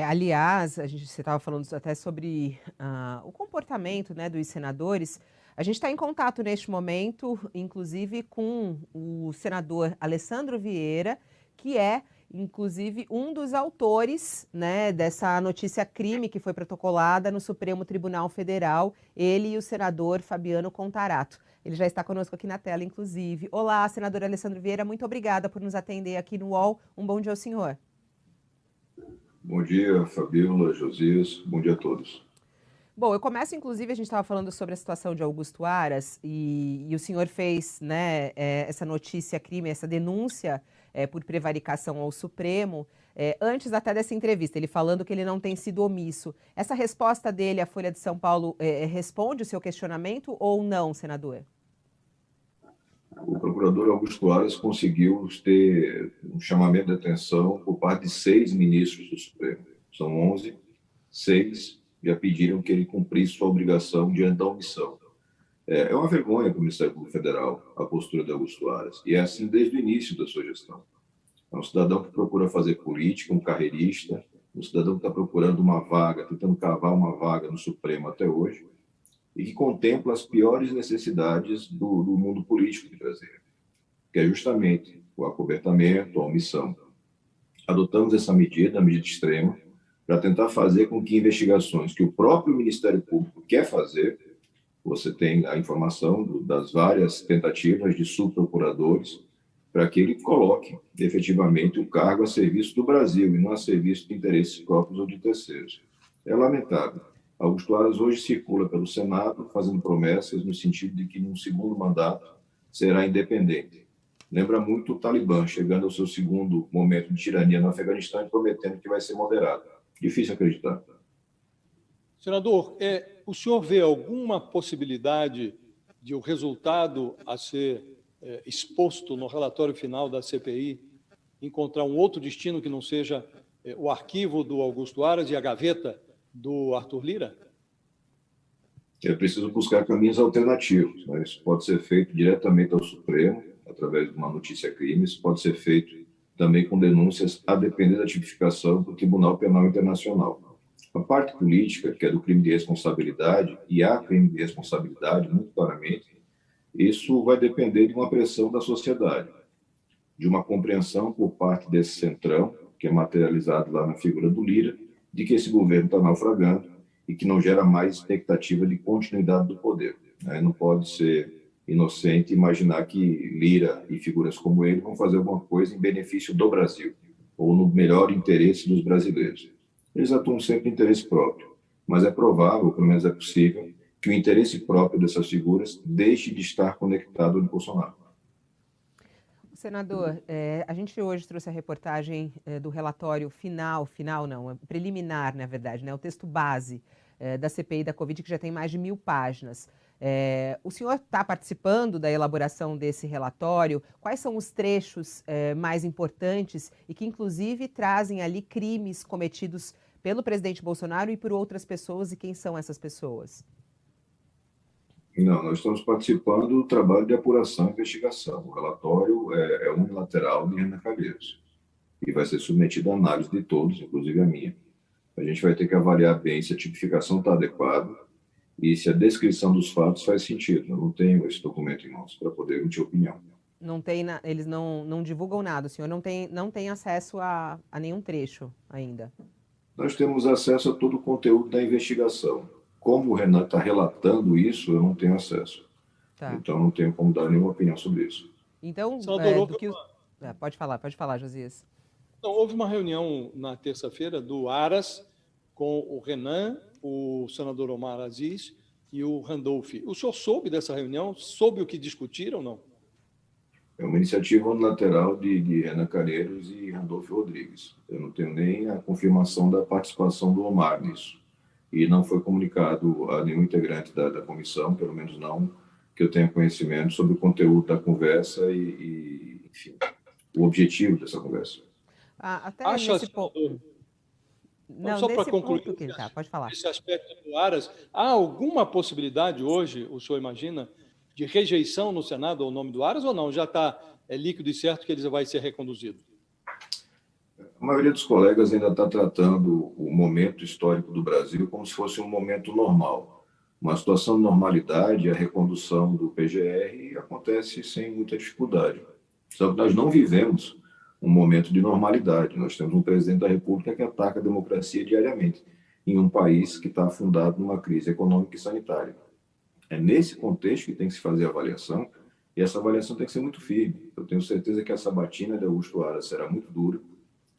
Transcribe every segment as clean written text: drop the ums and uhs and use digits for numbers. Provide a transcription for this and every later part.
Aliás, você estava falando até sobre o comportamento, né, dos senadores. A gente está em contato neste momento, inclusive, com o senador Alessandro Vieira, que é, inclusive, um dos autores, né, dessa notícia crime que foi protocolada no Supremo Tribunal Federal, ele e o senador Fabiano Contarato. Ele já está conosco aqui na tela, inclusive. Olá, senador Alessandro Vieira, muito obrigada por nos atender aqui no UOL. Um bom dia ao senhor. Bom dia, Fabíola, Josias, bom dia a todos. Bom, eu começo, inclusive, a gente estava falando sobre a situação de Augusto Aras e o senhor fez, né, essa notícia crime, essa denúncia por prevaricação ao Supremo, antes até dessa entrevista, ele falando que ele não tem sido omisso. Essa resposta dele à Folha de São Paulo responde o seu questionamento ou não, senador? O procurador Augusto Aras conseguiu ter um chamamento de atenção por parte de 6 ministros do Supremo. São 11, 6 já pediram que ele cumprisse sua obrigação diante da omissão. É uma vergonha para o Ministério Público Federal a postura de Augusto Aras, e é assim desde o início da sua gestão. É um cidadão que procura fazer política, um carreirista, um cidadão que está procurando uma vaga, tentando cavar uma vaga no Supremo até hoje, e que contempla as piores necessidades do mundo político de Brasília, que é justamente o acobertamento, a omissão. Adotamos essa medida, a medida extrema, para tentar fazer com que investigações que o próprio Ministério Público quer fazer, você tem a informação das várias tentativas de subprocuradores, para que ele coloque efetivamente o cargo a serviço do Brasil e não a serviço de interesses próprios ou de terceiros. É lamentável. Augusto Aras hoje circula pelo Senado fazendo promessas no sentido de que, num segundo mandato, será independente. Lembra muito o Talibã, chegando ao seu segundo momento de tirania no Afeganistão e prometendo que vai ser moderado. Difícil acreditar. Senador, o senhor vê alguma possibilidade de o resultado a ser exposto no relatório final da CPI encontrar um outro destino que não seja o arquivo do Augusto Aras e a gaveta do Arthur Lira? É preciso buscar caminhos alternativos. Né? Isso pode ser feito diretamente ao Supremo, através de uma notícia-crime, isso pode ser feito também com denúncias a depender da tipificação do Tribunal Penal Internacional. A parte política, que é do crime de responsabilidade, e há crime de responsabilidade, muito claramente, isso vai depender de uma pressão da sociedade, de uma compreensão por parte desse centrão, que é materializado lá na figura do Lira, de que esse governo está naufragando e que não gera mais expectativa de continuidade do poder. Não pode ser inocente imaginar que Lira e figuras como ele vão fazer alguma coisa em benefício do Brasil, ou no melhor interesse dos brasileiros. Eles atuam sempre em interesse próprio, mas é provável, pelo menos é possível, que o interesse próprio dessas figuras deixe de estar conectado ao de Bolsonaro. Senador, a gente hoje trouxe a reportagem do relatório preliminar, na verdade, né, o texto base da CPI da Covid, que já tem mais de 1.000 páginas. O senhor está participando da elaboração desse relatório? Quais são os trechos mais importantes e que, inclusive, trazem ali crimes cometidos pelo presidente Bolsonaro e por outras pessoas, e quem são essas pessoas? Não, nós estamos participando do trabalho de apuração e investigação. O relatório é unilateral de Renan Calheiros e vai ser submetido à análise de todos, inclusive a minha. A gente vai ter que avaliar bem se a tipificação está adequada e se a descrição dos fatos faz sentido. Eu não tenho esse documento em mãos para poder emitir opinião. Não tem, eles não divulgam nada, o senhor não tem acesso a nenhum trecho ainda? Nós temos acesso a todo o conteúdo da investigação. Como o Renan está relatando isso, eu não tenho acesso. Tá. Então, não tenho como dar nenhuma opinião sobre isso. Então, pode falar, Josias. Então, houve uma reunião na terça-feira do Aras com o Renan, o senador Omar Aziz e o Randolph. O senhor soube dessa reunião? Soube o que discutiram ou não? É uma iniciativa unilateral de Renan Calheiros e Randolph Rodrigues. Eu não tenho nem a confirmação da participação do Omar nisso. E não foi comunicado a nenhum integrante da comissão, pelo menos não que eu tenha conhecimento sobre o conteúdo da conversa e enfim, o objetivo dessa conversa. Até nesse ponto. Não, só para concluir, pode falar. Esse aspecto do Aras, há alguma possibilidade hoje, o senhor imagina, de rejeição no Senado ao nome do Aras ou não? Já está líquido e certo que ele vai ser reconduzido? A maioria dos colegas ainda está tratando o momento histórico do Brasil como se fosse um momento normal. Uma situação de normalidade, a recondução do PGR acontece sem muita dificuldade. Só que nós não vivemos um momento de normalidade. Nós temos um presidente da República que ataca a democracia diariamente, em um país que está afundado numa crise econômica e sanitária. É nesse contexto que tem que se fazer a avaliação, e essa avaliação tem que ser muito firme. Eu tenho certeza que a sabatina de Augusto Aras será muito dura,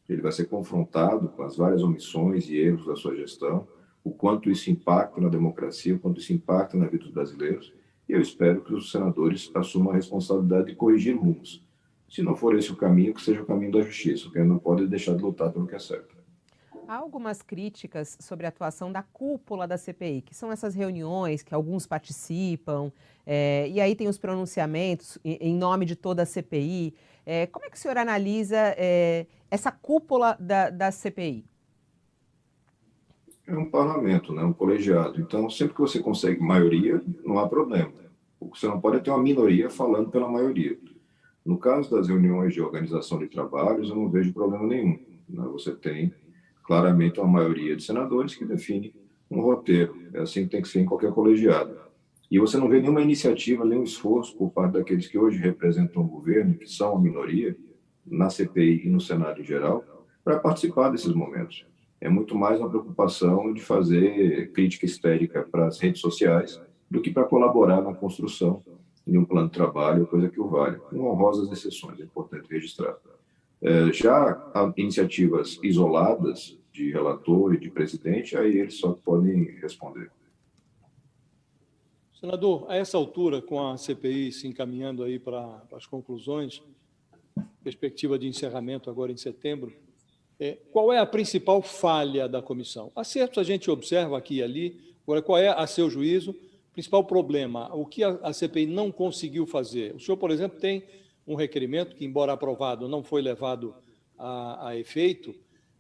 ele vai ser confrontado com as várias omissões e erros da sua gestão, o quanto isso impacta na democracia, o quanto isso impacta na vida dos brasileiros, e eu espero que os senadores assumam a responsabilidade de corrigir rumos. Se não for esse o caminho, que seja o caminho da justiça, porque não pode deixar de lutar pelo que é certo. Há algumas críticas sobre a atuação da cúpula da CPI, que são essas reuniões que alguns participam, e aí tem os pronunciamentos em nome de toda a CPI. Como é que o senhor analisa essa cúpula da CPI? É um parlamento, né? Um colegiado. Então, sempre que você consegue maioria, não há problema. Você não pode ter uma minoria falando pela maioria. No caso das reuniões de organização de trabalhos, eu não vejo problema nenhum, né? Você tem claramente uma maioria de senadores que define um roteiro. É assim que tem que ser em qualquer colegiado. E você não vê nenhuma iniciativa, nenhum esforço por parte daqueles que hoje representam o governo, que são a minoria, na CPI e no Senado em geral, para participar desses momentos. É muito mais uma preocupação de fazer crítica histérica para as redes sociais do que para colaborar na construção de um plano de trabalho, coisa que o vale, com honrosas exceções, é importante registrar. Já há iniciativas isoladas de relator e de presidente, aí eles só podem responder. Senador, a essa altura, com a CPI se encaminhando aí para as conclusões, perspectiva de encerramento agora em setembro, qual é a principal falha da comissão? Acertos a gente observa aqui e ali, agora qual é, a seu juízo, o principal problema? O que a CPI não conseguiu fazer? O senhor, por exemplo, tem um requerimento que, embora aprovado, não foi levado a efeito,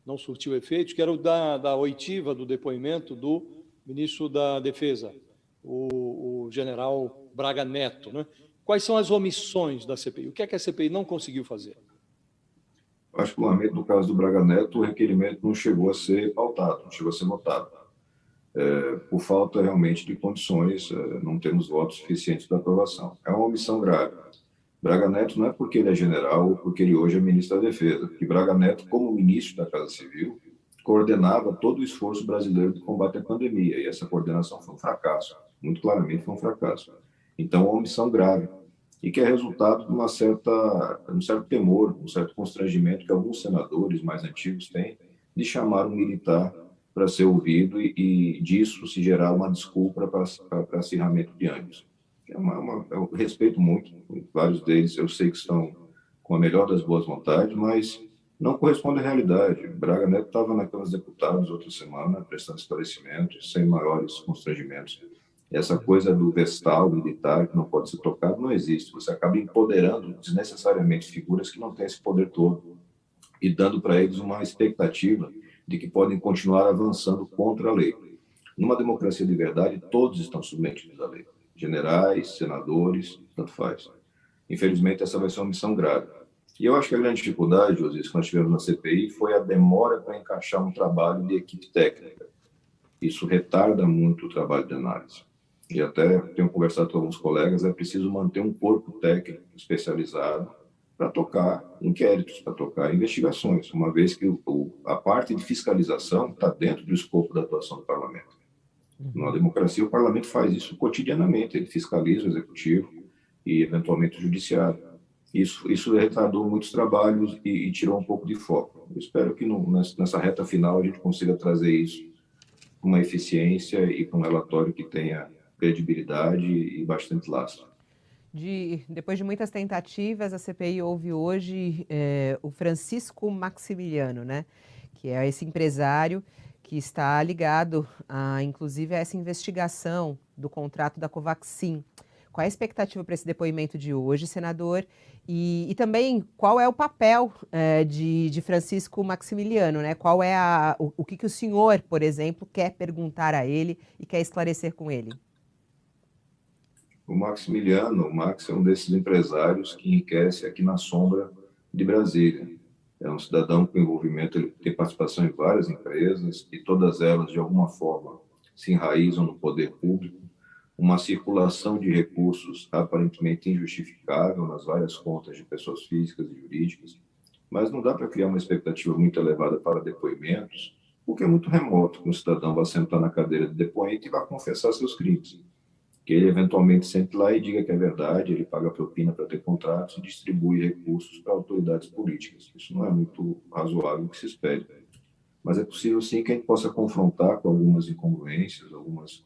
não surtiu efeito, que era o da oitiva do depoimento do ministro da Defesa, o general Braga Neto, né? Quais são as omissões da CPI? O que é que a CPI não conseguiu fazer? Particularmente no caso do Braga Neto, o requerimento não chegou a ser pautado, não chegou a ser votado. Por falta realmente de condições, não temos votos suficientes para aprovação. É uma omissão grave. Braga Neto não é porque ele é general ou porque ele hoje é ministro da Defesa, porque Braga Neto, como ministro da Casa Civil, coordenava todo o esforço brasileiro de combate à pandemia, e essa coordenação foi um fracasso, muito claramente foi um fracasso. Então, é uma omissão grave, e que é resultado de um certo temor, um certo constrangimento que alguns senadores mais antigos têm de chamar um militar para ser ouvido e disso se gerar uma desculpa para acirramento de ânimos. Eu respeito muito, vários deles eu sei que estão com a melhor das boas vontades, mas não corresponde à realidade. Braga Neto estava na Câmara dos Deputados outra semana, prestando esclarecimentos, sem maiores constrangimentos. Essa coisa do vestal militar que não pode ser tocado não existe. Você acaba empoderando desnecessariamente figuras que não têm esse poder todo e dando para eles uma expectativa de que podem continuar avançando contra a lei. Numa democracia de verdade, todos estão submetidos à lei. Generais, senadores, tanto faz. Infelizmente, essa vai ser uma missão grave. E eu acho que a grande dificuldade, José, que nós tivemos na CPI foi a demora para encaixar um trabalho de equipe técnica. Isso retarda muito o trabalho de análise. E até tenho conversado com alguns colegas, é preciso manter um corpo técnico especializado para tocar inquéritos, para tocar investigações, uma vez que a parte de fiscalização está dentro do escopo da atuação do parlamento. Na democracia, o parlamento faz isso cotidianamente, ele fiscaliza o executivo e, eventualmente, o judiciário. Isso retardou muitos trabalhos e tirou um pouco de foco. Eu espero que nessa reta final a gente consiga trazer isso com uma eficiência e com um relatório que tenha credibilidade e bastante lastro. Depois de muitas tentativas, a CPI ouve hoje o Francisco Maximiliano, né? Que é esse empresário que está ligado, inclusive, a essa investigação do contrato da Covaxin. Qual é a expectativa para esse depoimento de hoje, senador? E também, qual é o papel de Francisco Maximiliano, né? Qual é o que o senhor, por exemplo, quer perguntar a ele e quer esclarecer com ele? O Max é um desses empresários que enriquece aqui na sombra de Brasília. É um cidadão com envolvimento, ele tem participação em várias empresas e todas elas, de alguma forma, se enraizam no poder público. Uma circulação de recursos aparentemente injustificável nas várias contas de pessoas físicas e jurídicas, mas não dá para criar uma expectativa muito elevada para depoimentos, porque é muito remoto que um cidadão vá sentar na cadeira de depoente e vá confessar seus crimes. Que ele eventualmente sente lá e diga que é verdade, ele paga propina para ter contratos e distribui recursos para autoridades políticas. Isso não é muito razoável que se espere. Mas é possível, sim, que a gente possa confrontar com algumas incongruências, alguns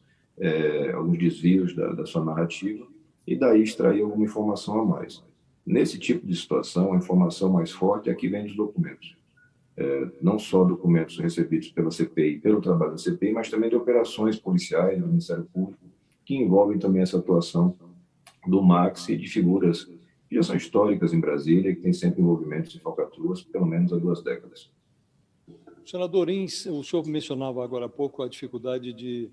desvios da sua narrativa, e daí extrair alguma informação a mais. Nesse tipo de situação, a informação mais forte é a que vem dos documentos. Não só documentos recebidos pela CPI, pelo trabalho da CPI, mas também de operações policiais do Ministério Público, que envolvem também essa atuação do Max e de figuras que já são históricas em Brasília e que têm sempre envolvimentos em falcatruas, pelo menos há 2 décadas. Senador Ins, o senhor mencionava agora há pouco a dificuldade de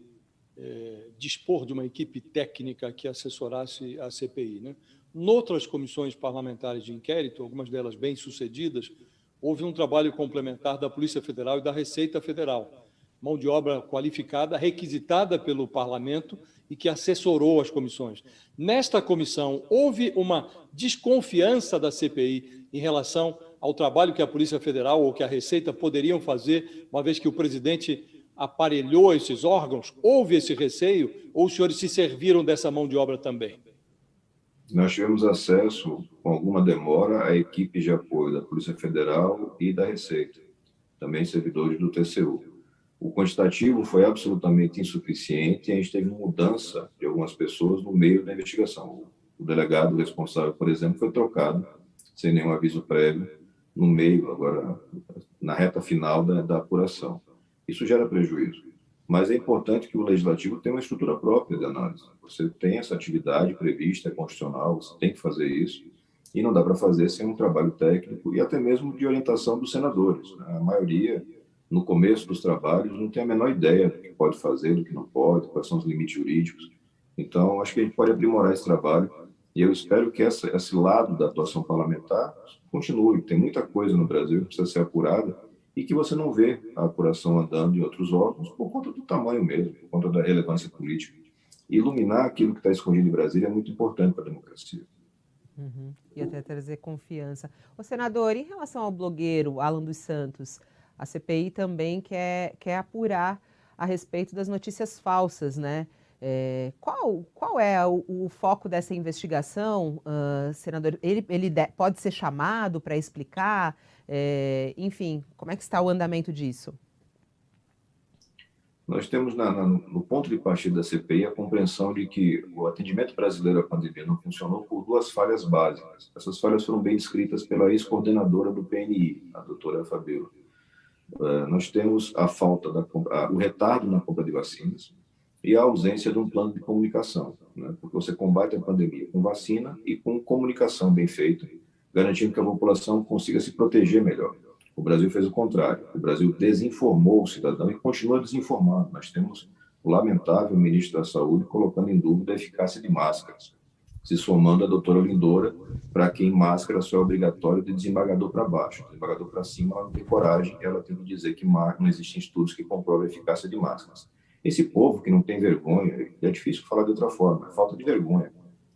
dispor de uma equipe técnica que assessorasse a CPI, né? Noutras comissões parlamentares de inquérito, algumas delas bem-sucedidas, houve um trabalho complementar da Polícia Federal e da Receita Federal, mão de obra qualificada, requisitada pelo Parlamento e que assessorou as comissões. Nesta comissão, houve uma desconfiança da CPI em relação ao trabalho que a Polícia Federal ou que a Receita poderiam fazer, uma vez que o presidente aparelhou esses órgãos? Houve esse receio ou os senhores se serviram dessa mão de obra também? Nós tivemos acesso, com alguma demora, à equipe de apoio da Polícia Federal e da Receita, também servidores do TCU. O quantitativo foi absolutamente insuficiente e a gente teve mudança de algumas pessoas no meio da investigação. O delegado responsável, por exemplo, foi trocado sem nenhum aviso prévio no meio, agora, na reta final da apuração. Isso gera prejuízo. Mas é importante que o Legislativo tenha uma estrutura própria de análise. Você tem essa atividade prevista, é constitucional, você tem que fazer isso, e não dá para fazer sem um trabalho técnico e até mesmo de orientação dos senadores. A maioria, no começo dos trabalhos, não tem a menor ideia do que pode fazer, do que não pode, quais são os limites jurídicos. Então, acho que a gente pode aprimorar esse trabalho, e eu espero que esse lado da atuação parlamentar continue. Tem muita coisa no Brasil que precisa ser apurada, e que você não vê a apuração andando em outros órgãos por conta do tamanho mesmo, por conta da relevância política. E iluminar aquilo que está escondido em Brasília é muito importante para a democracia. Uhum. E até trazer confiança. O senador, em relação ao blogueiro Alan dos Santos, a CPI também quer apurar a respeito das notícias falsas, né? Qual é o foco dessa investigação, senador? Ele pode ser chamado para explicar? Enfim, como é que está o andamento disso? Nós temos no ponto de partida da CPI a compreensão de que o atendimento brasileiro à pandemia não funcionou por 2 falhas básicas. Essas falhas foram bem descritas pela ex-coordenadora do PNI, a doutora Fabíola. Nós temos o retardo na compra de vacinas e a ausência de um plano de comunicação, né? Porque você combate a pandemia com vacina e com comunicação bem feita, garantindo que a população consiga se proteger melhor. O Brasil fez o contrário. O Brasil desinformou o cidadão e continua desinformando. Nós temos o lamentável ministro da Saúde colocando em dúvida a eficácia de máscaras, se somando a doutora Lindora, para quem máscara só é obrigatório de desembargador para baixo. Desembargador para cima, ela não tem coragem, ela tem que dizer que não existem estudos que comprovam a eficácia de máscaras. Esse povo que não tem vergonha, é difícil falar de outra forma, é falta de vergonha,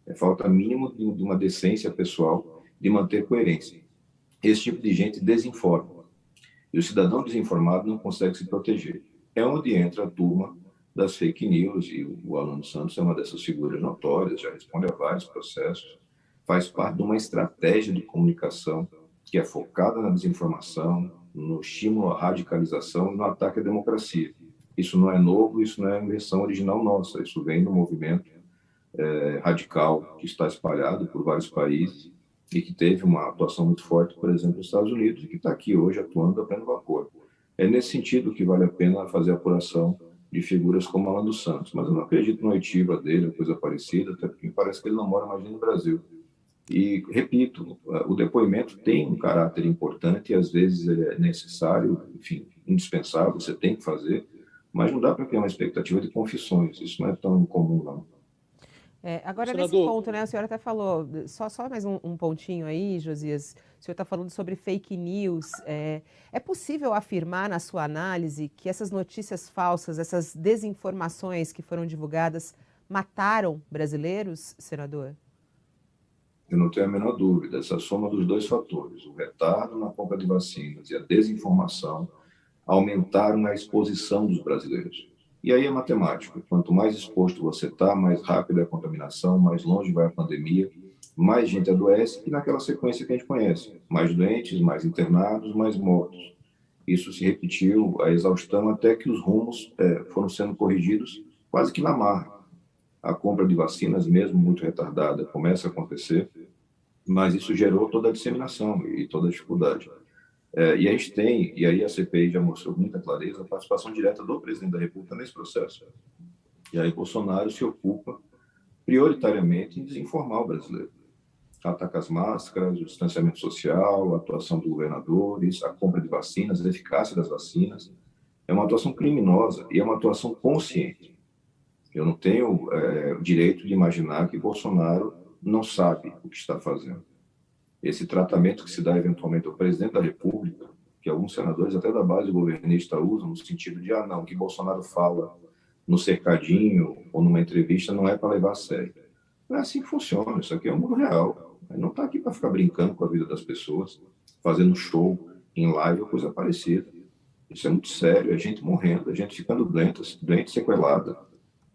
é falta mínima de uma decência pessoal, de manter coerência. Esse tipo de gente desinforma. E o cidadão desinformado não consegue se proteger. É onde entra a turma das fake news, e o Alan dos Santos é uma dessas figuras notórias, já responde a vários processos, faz parte de uma estratégia de comunicação que é focada na desinformação, no estímulo à radicalização e no ataque à democracia. Isso não é novo, isso não é invenção original nossa, isso vem do movimento radical que está espalhado por vários países e que teve uma atuação muito forte, por exemplo, nos Estados Unidos, e que está aqui hoje atuando a pleno vapor. É nesse sentido que vale a pena fazer a apuração de figuras como Alan dos Santos, mas eu não acredito na oitiva dele, coisa parecida, até porque parece que ele não mora mais no Brasil. E, repito, o depoimento tem um caráter importante e, às vezes, é necessário, enfim, indispensável, você tem que fazer, mas não dá para criar uma expectativa de confissões, isso não é tão comum, não. Agora, nesse Senador, ponto, né, a senhora até falou, só mais um pontinho aí, Josias, o senhor está falando sobre fake news. É possível afirmar, na sua análise, que essas notícias falsas, essas desinformações que foram divulgadas, mataram brasileiros, senador? Eu não tenho a menor dúvida, essa soma dos dois fatores, o retardo na compra de vacinas e a desinformação, aumentaram a exposição dos brasileiros. E aí é matemático, quanto mais exposto você está, mais rápida é a contaminação, mais longe vai a pandemia, mais gente adoece e naquela sequência que a gente conhece, mais doentes, mais internados, mais mortos. Isso se repetiu a exaustão até que os rumos foram sendo corrigidos quase que na marra. A compra de vacinas, mesmo muito retardada, começa a acontecer, mas isso gerou toda a disseminação e toda a dificuldade. E a gente tem, e aí a CPI já mostrou com muita clareza, a participação direta do presidente da República nesse processo. E aí Bolsonaro se ocupa prioritariamente em desinformar o brasileiro. Ataca as máscaras, o distanciamento social, a atuação dos governadores, a compra de vacinas, a eficácia das vacinas. É uma atuação criminosa e é uma atuação consciente. Eu não tenho o direito de imaginar que Bolsonaro não sabe o que está fazendo. Esse tratamento que se dá eventualmente ao presidente da República, que alguns senadores até da base governista usam, no sentido de, não, o que Bolsonaro fala no cercadinho ou numa entrevista não é para levar a sério. Não é assim que funciona, isso aqui é o mundo real. Ele não está aqui para ficar brincando com a vida das pessoas, fazendo show em live ou coisa parecida. Isso é muito sério, é gente morrendo, é gente ficando doente sequelada.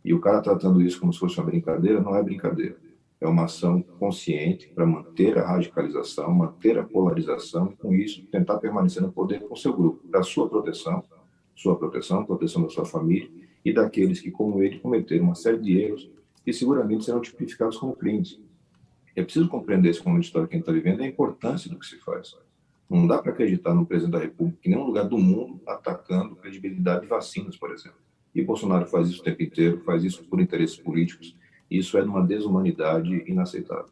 E o cara tratando isso como se fosse uma brincadeira, não é brincadeira. É uma ação consciente para manter a radicalização, manter a polarização e, com isso, tentar permanecer no poder com o seu grupo, para a sua proteção, proteção da sua família e daqueles que, como ele, cometeram uma série de erros que seguramente serão tipificados como crimes. É preciso compreender esse momento histórico que a gente está vivendo e a importância do que se faz. Não dá para acreditar no presidente da República em nenhum lugar do mundo atacando a credibilidade de vacinas, por exemplo. E Bolsonaro faz isso o tempo inteiro, faz isso por interesses políticos. Isso é de uma desumanidade inaceitável.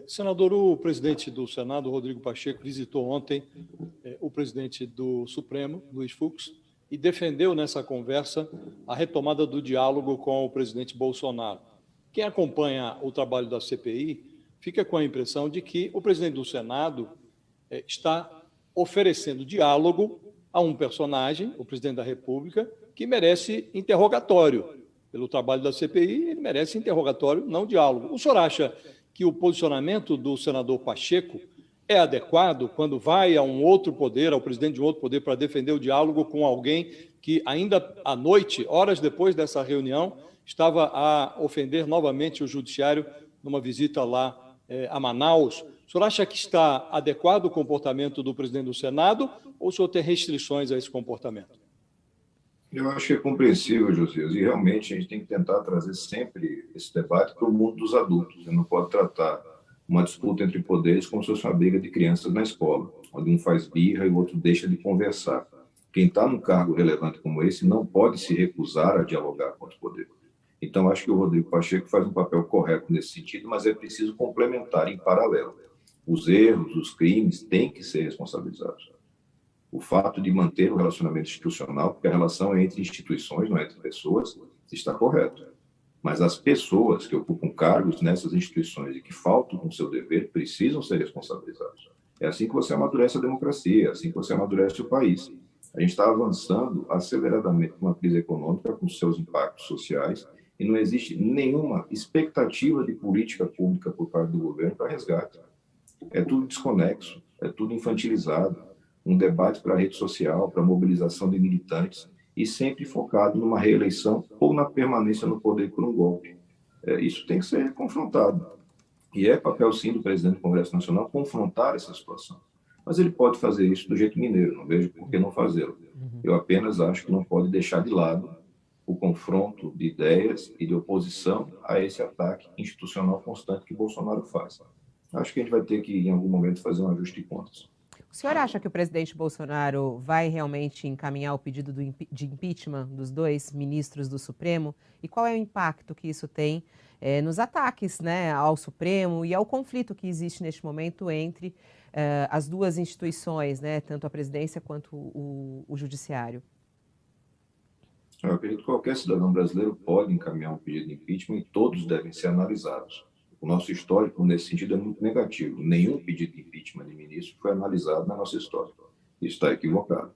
Senador, o presidente do Senado, Rodrigo Pacheco, visitou ontem o presidente do Supremo, Luiz Fux, e defendeu nessa conversa a retomada do diálogo com o presidente Bolsonaro. Quem acompanha o trabalho da CPI fica com a impressão de que o presidente do Senado está oferecendo diálogo a um personagem, o presidente da República, que merece interrogatório. Pelo trabalho da CPI, ele merece interrogatório, não diálogo. O senhor acha que o posicionamento do senador Pacheco é adequado quando vai a um outro poder, ao presidente de um outro poder, para defender o diálogo com alguém que ainda à noite, horas depois dessa reunião, estava a ofender novamente o judiciário numa visita lá a Manaus? O senhor acha que está adequado o comportamento do presidente do Senado ou o senhor tem restrições a esse comportamento? Eu acho que é compreensível, Josias, e realmente a gente tem que tentar trazer sempre esse debate para o mundo dos adultos. Você não pode tratar uma disputa entre poderes como se fosse uma briga de crianças na escola, onde um faz birra e o outro deixa de conversar. Quem está num cargo relevante como esse não pode se recusar a dialogar com os poderes. Então, acho que o Rodrigo Pacheco faz um papel correto nesse sentido, mas é preciso complementar em paralelo. Os erros, os crimes têm que ser responsabilizados. O fato de manter o relacionamento institucional, porque a relação é entre instituições, não é entre pessoas, está correto. Mas as pessoas que ocupam cargos nessas instituições e que faltam com o seu dever precisam ser responsabilizadas. É assim que você amadurece a democracia, é assim que você amadurece o país. A gente está avançando aceleradamente com uma crise econômica, com seus impactos sociais, e não existe nenhuma expectativa de política pública por parte do governo para resgate. É tudo desconexo, é tudo infantilizado. Um debate para a rede social, para a mobilização de militantes, e sempre focado numa reeleição ou na permanência no poder por um golpe. Isso tem que ser confrontado. E é papel, sim, do presidente do Congresso Nacional confrontar essa situação. Mas ele pode fazer isso do jeito mineiro, não vejo por que não fazê-lo. Eu apenas acho que não pode deixar de lado o confronto de ideias e de oposição a esse ataque institucional constante que Bolsonaro faz. Acho que a gente vai ter que, em algum momento, fazer um ajuste de contas. O senhor acha que o presidente Bolsonaro vai realmente encaminhar o pedido de impeachment dos dois ministros do Supremo? E qual é o impacto que isso tem nos ataques, né, ao Supremo e ao conflito que existe neste momento entre as duas instituições, né, tanto a presidência quanto o Judiciário? Eu acredito que qualquer cidadão brasileiro pode encaminhar um pedido de impeachment e todos devem ser analisados. O nosso histórico, nesse sentido, é muito negativo. Nenhum pedido de impeachment de ministro foi analisado na nossa história. Isso está equivocado.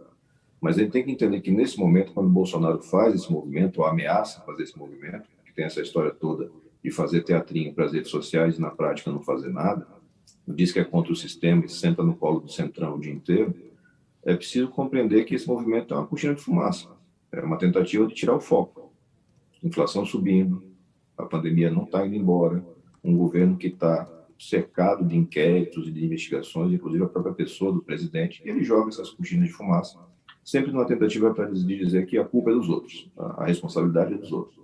Mas ele tem que entender que, nesse momento, quando o Bolsonaro faz esse movimento, ou ameaça fazer esse movimento, que tem essa história toda de fazer teatrinho para as redes sociais e, na prática, não fazer nada, diz que é contra o sistema e senta no colo do Centrão o dia inteiro, é preciso compreender que esse movimento é uma cortina de fumaça. É uma tentativa de tirar o foco. Inflação subindo, a pandemia não está indo embora, um governo que está cercado de inquéritos e de investigações, inclusive a própria pessoa do presidente, e ele joga essas cortinas de fumaça, sempre numa tentativa para dizer que a culpa é dos outros, a responsabilidade é dos outros.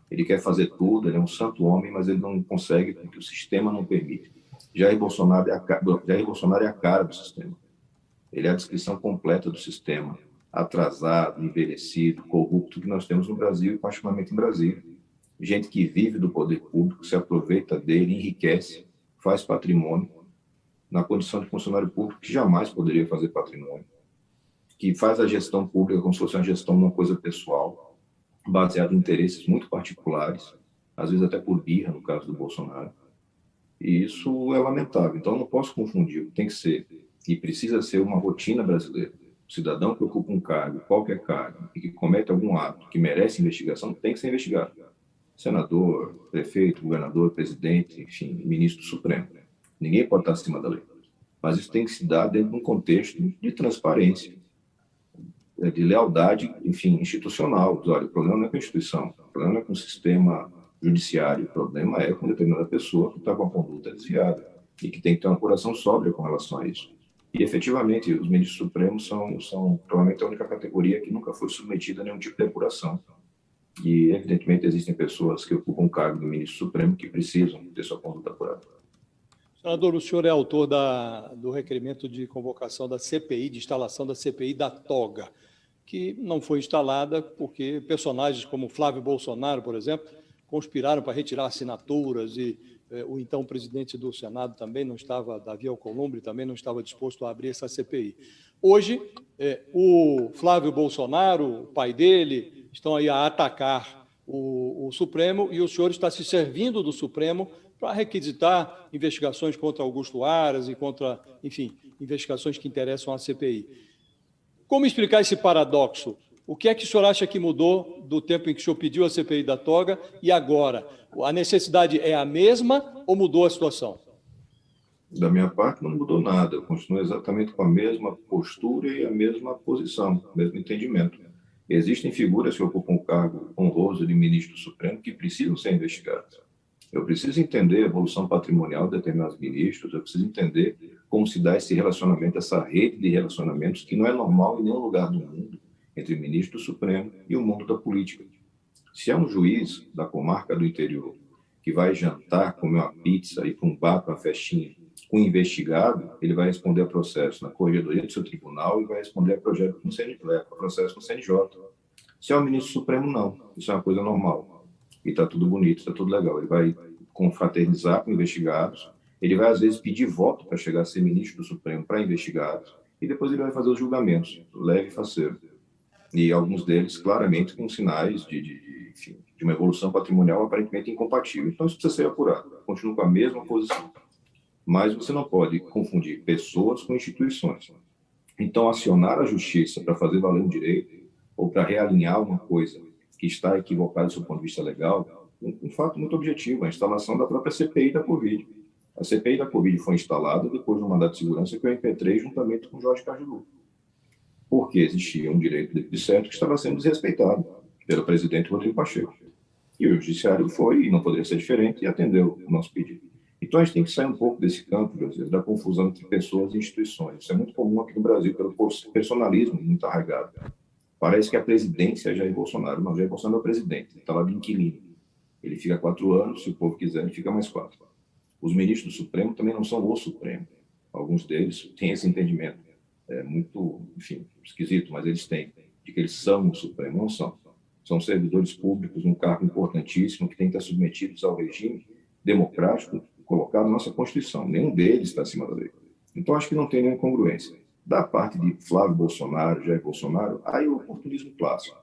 Ele quer fazer tudo, ele é um santo homem, mas ele não consegue porque o sistema não permite. Jair Bolsonaro é a cara do sistema. Ele é a descrição completa do sistema, atrasado, envelhecido, corrupto que nós temos no Brasil e particularmente em Brasília. Gente que vive do poder público, se aproveita dele, enriquece, faz patrimônio, na condição de funcionário público que jamais poderia fazer patrimônio, que faz a gestão pública como se fosse uma gestão de uma coisa pessoal, baseada em interesses muito particulares, às vezes até por birra, no caso do Bolsonaro. E isso é lamentável. Então, eu não posso confundir. Tem que ser, e precisa ser, uma rotina brasileira. O cidadão que ocupa um cargo, qualquer cargo, e que comete algum ato que merece investigação, tem que ser investigado. Senador, prefeito, governador, presidente, enfim, ministro supremo. Ninguém pode estar acima da lei. Mas isso tem que se dar dentro de um contexto de transparência, de lealdade, enfim, institucional. Olha, o problema não é com a instituição, o problema não é com o sistema judiciário, o problema é com determinada pessoa que está com a conduta desviada e que tem que ter uma apuração sóbria com relação a isso. E, efetivamente, os ministros supremos são provavelmente a única categoria que nunca foi submetida a nenhum tipo de apuração. E, evidentemente, existem pessoas que ocupam o cargo do ministro supremo que precisam ter sua conduta apurada. Senador, o senhor é autor do requerimento de convocação da CPI, de instalação da CPI da toga, que não foi instalada porque personagens como Flávio Bolsonaro, por exemplo, conspiraram para retirar assinaturas e o então presidente do Senado também não estava, Davi Alcolumbre, também não estava disposto a abrir essa CPI. Hoje, o Flávio Bolsonaro, o pai dele, estão aí a atacar o Supremo e o senhor está se servindo do Supremo para requisitar investigações contra Augusto Aras e contra, enfim, investigações que interessam à CPI. Como explicar esse paradoxo? O que é que o senhor acha que mudou do tempo em que o senhor pediu a CPI da toga e agora? A necessidade é a mesma ou mudou a situação? Da minha parte, não mudou nada. Eu continuo exatamente com a mesma postura e a mesma posição, o mesmo entendimento. Existem figuras que ocupam o cargo honroso de ministro supremo que precisam ser investigadas. Eu preciso entender a evolução patrimonial de determinados ministros, eu preciso entender como se dá esse relacionamento, essa rede de relacionamentos que não é normal em nenhum lugar do mundo entre o ministro supremo e o mundo da política. Se é um juiz da comarca do interior que vai jantar, comer uma pizza, ir para um bar, para uma festinha, com um investigado, ele vai responder a processo na corregedoria do seu tribunal e vai responder a processo no CNJ. Se é o ministro supremo, não. Isso é uma coisa normal. E está tudo bonito, está tudo legal. Ele vai confraternizar com investigados, ele vai, às vezes, pedir voto para chegar a ser ministro do Supremo para investigados, e depois ele vai fazer os julgamentos, leve e faceiro. E alguns deles, claramente, com sinais enfim, de uma evolução patrimonial aparentemente incompatível. Então, isso precisa ser apurado. Continua com a mesma posição. Mas você não pode confundir pessoas com instituições. Então, acionar a justiça para fazer valer um direito ou para realinhar uma coisa que está equivocada do seu ponto de vista legal, um fato muito objetivo, a instalação da própria CPI da Covid. A CPI da Covid foi instalada depois do mandato de segurança que eu impetrei juntamente com Jorge Cajuru. Porque existia um direito de certo que estava sendo desrespeitado pelo presidente Rodrigo Pacheco. E o judiciário foi, e não poderia ser diferente, e atendeu o nosso pedido. Então, a gente tem que sair um pouco desse campo, da confusão entre pessoas e instituições. Isso é muito comum aqui no Brasil, pelo personalismo muito arraigado. Parece que a presidência é Jair Bolsonaro. Não, Jair Bolsonaro é o presidente, ele está lá de inquilino. Ele fica 4 anos, se o povo quiser, ele fica mais 4. Os ministros do Supremo também não são o Supremo. Alguns deles têm esse entendimento. É muito, enfim, esquisito, mas eles têm, de que eles são o Supremo. Não são. São servidores públicos, um cargo importantíssimo, que tem que estar submetidos ao regime democrático colocado na nossa Constituição. Nenhum deles está acima da lei. Então, acho que não tem nenhuma incongruência. Da parte de Flávio Bolsonaro, Jair Bolsonaro, aí o oportunismo clássico.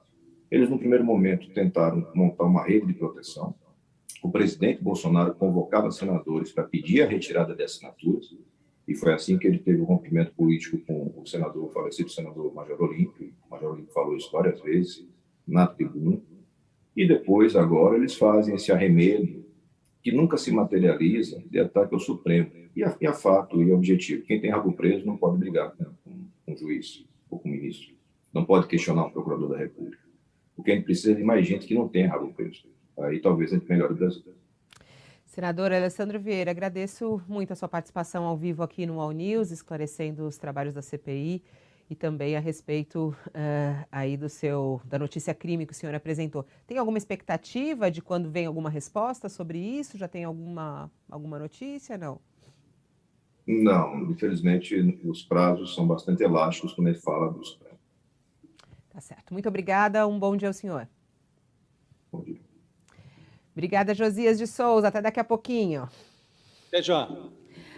Eles, no primeiro momento, tentaram montar uma rede de proteção. O presidente Bolsonaro convocava senadores para pedir a retirada de assinaturas, e foi assim que ele teve o rompimento político com o senador, o falecido senador Major Olímpio. O Major Olímpio falou isso várias vezes na tribuna. E depois, agora, eles fazem esse arremedo que nunca se materializa de ataque ao Supremo. E a fato e objetivo. Quem tem rabo preso não pode brigar com um juiz ou com um ministro. Não pode questionar um procurador da República. Porque a gente precisa de mais gente que não tem rabo preso. Aí talvez a gente melhore o Brasil. Senador Alessandro Vieira, agradeço muito a sua participação ao vivo aqui no All News, esclarecendo os trabalhos da CPI e também a respeito aí da notícia crime que o senhor apresentou. Tem alguma expectativa de quando vem alguma resposta sobre isso? Já tem alguma notícia? Não? Não, infelizmente os prazos são bastante elásticos quando ele fala dos prazos. Tá certo. Muito obrigada. Um bom dia ao senhor. Bom dia. Obrigada, Josias de Souza. Até daqui a pouquinho. Até já.